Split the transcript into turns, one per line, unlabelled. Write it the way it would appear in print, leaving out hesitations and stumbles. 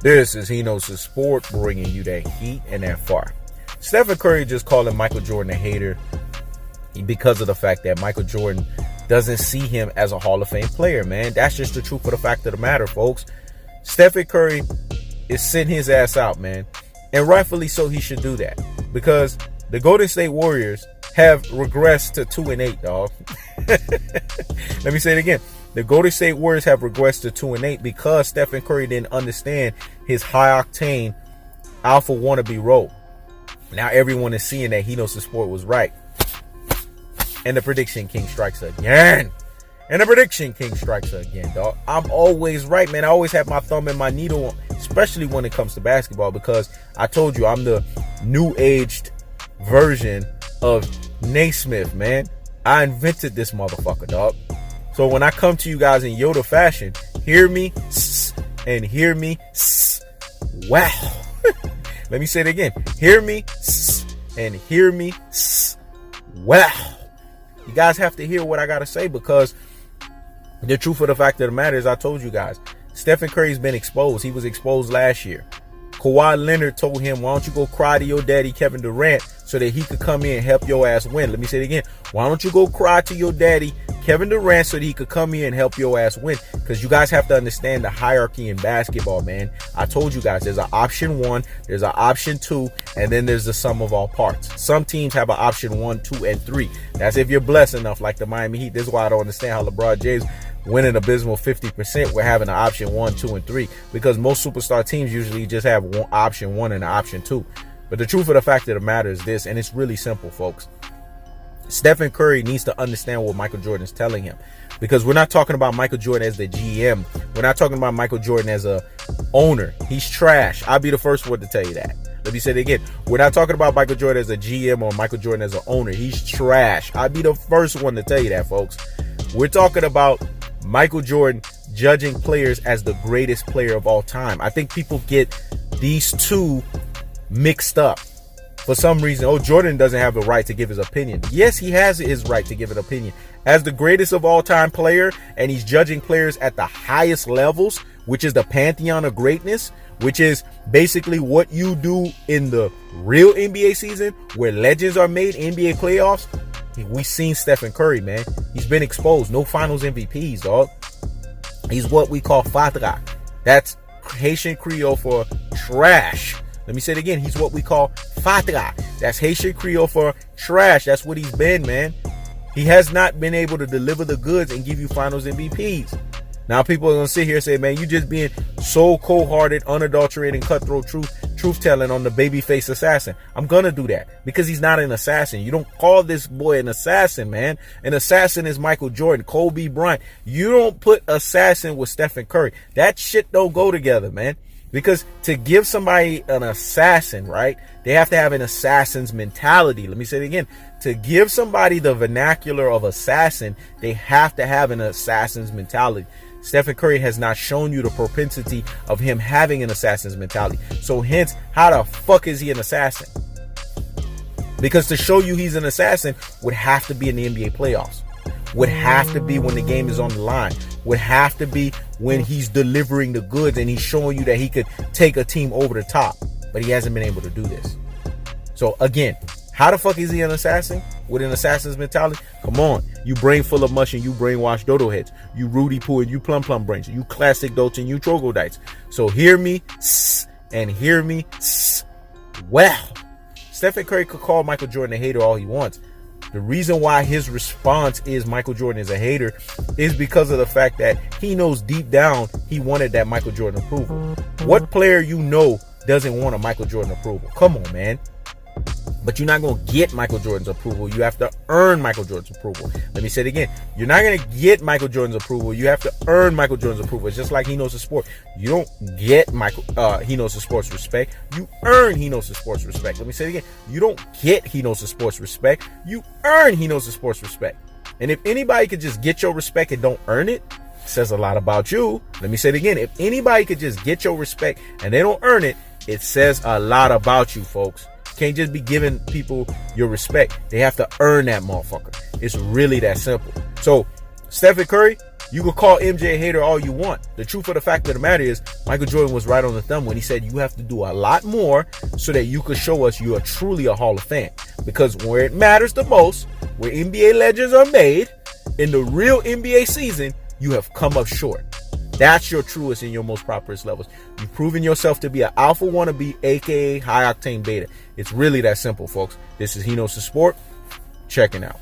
This is He Knows His Sport, bringing you that heat and that fire. Steph Curry just calling Michael Jordan a hater because of the fact that Michael Jordan doesn't see him as a Hall of Fame player, man. That's just the truth of the fact of the matter, folks. Steph Curry is sitting his ass out, man. And rightfully so, he should do that. Because the Golden State Warriors have regressed to 2-8, dog. Let me say it again. The Golden State Warriors have regressed to 2-8 because Stephen Curry didn't understand his high-octane alpha wannabe role. Now everyone is seeing that He Knows the Sport was right. And the prediction king strikes again. And the prediction king strikes again, dog. I'm always right, man. I always have my thumb in my needle, especially when it comes to basketball, because I told you I'm the new-aged version of Naismith, man. I invented this motherfucker, dog. So when I come to you guys in Yoda fashion, hear me and hear me. Wow. Let me say it again. Hear me and hear me. Wow. You guys have to hear what I got to say, because the truth of the fact of the matter is, I told you guys, Stephen Curry's been exposed. He was exposed last year. Kawhi Leonard told him, why don't you go cry to your daddy, Kevin Durant, so that he could come in and help your ass win. Let me say it again. Why don't you go cry to your daddy, Kevin Durant, so that he could come in and help your ass win? Because you guys have to understand the hierarchy in basketball, man. I told you guys, there's an option 1, there's an option 2, and then there's the sum of all parts. Some teams have an option 1, 2, and 3. That's if you're blessed enough, like the Miami Heat. This is why I don't understand how LeBron James winning abysmal 50%. We're having an option 1, 2, and 3, because most superstar teams usually just have one option 1 and an option 2. But the truth of the fact of the matter is this, and it's really simple, folks. Stephen Curry needs to understand what Michael Jordan is telling him, because we're not talking about Michael Jordan as the GM. We're not talking about Michael Jordan as a owner. He's trash. I'll be the first one to tell you that. Let me say it again. We're not talking about Michael Jordan as a GM or Michael Jordan as an owner. He's trash. I'll be the first one to tell you that, folks. We're talking about Michael Jordan judging players as the greatest player of all time. I think people get these two mixed up for some reason. Oh, Jordan doesn't have the right to give his opinion. Yes, he has his right to give an opinion as the greatest of all time player, and he's judging players at the highest levels, which is the pantheon of greatness, which is basically what you do in the real NBA season where legends are made, NBA playoffs. We've seen Stephen Curry, man. He's been exposed. No finals MVPs, dog. He's what we call fatra. That's Haitian Creole for trash. Let me say it again. He's what we call fatra. That's Haitian Creole for trash. That's what he's been, man. He has not been able to deliver the goods and give you finals MVPs. Now people are going to sit here and say, man, you just being so cold-hearted, unadulterated, cutthroat truth-telling on the babyface assassin. I'm going to do that because he's not an assassin. You don't call this boy an assassin, man. An assassin is Michael Jordan, Kobe Bryant. You don't put assassin with Stephen Curry. That shit don't go together, man. Because to give somebody an assassin, right, they have to have an assassin's mentality. Let me say it again. To give somebody the vernacular of assassin, they have to have an assassin's mentality. Stephen Curry has not shown you the propensity of him having an assassin's mentality. So hence, how the fuck is he an assassin? Because to show you he's an assassin would have to be in the NBA playoffs. Would have to be when the game is on the line. Would have to be when he's delivering the goods and he's showing you that he could take a team over the top. But he hasn't been able to do this. So again, how the fuck is he an assassin with an assassin's mentality? Come on. You brain full of mush and you brainwashed dodo heads. You Rudy Poo and you plum brains. You classic dotes and you troglodytes. So hear me and hear me. Well, Stephen Curry could call Michael Jordan a hater all he wants. The reason why his response is Michael Jordan is a hater is because of the fact that he knows deep down he wanted that Michael Jordan approval. What player you know doesn't want a Michael Jordan approval? Come on, man. But you're not going to get Michael Jordan's approval. You have to earn Michael Jordan's approval. Let me say it again. You're not going to get Michael Jordan's approval. You have to earn Michael Jordan's approval. It's just like He Knows the Sport. You don't get He Knows the Sport's respect. You earn He Knows the Sport's respect. Let me say it again. You don't get He Knows the Sport's respect. You earn He Knows the Sport's respect. And if anybody could just get your respect and don't earn it, it says a lot about you. Let me say it again. If anybody could just get your respect and they don't earn it, it says a lot about you, folks. Can't just be giving people your respect. They have to earn that motherfucker. It's really that simple. So Stephen Curry, You could call MJ a hater all you want. The truth of the fact of the matter is, Michael Jordan was right on the thumb when he said you have to do a lot more so that you could show us you are truly a Hall of Fame. Because where it matters the most, where NBA legends are made, in the real NBA season, you have come up short. That's your truest and your most prosperous levels. You've proven yourself to be an alpha wannabe, aka High Octane Beta. It's really that simple, folks. This is He Knows the Sport. Checking out.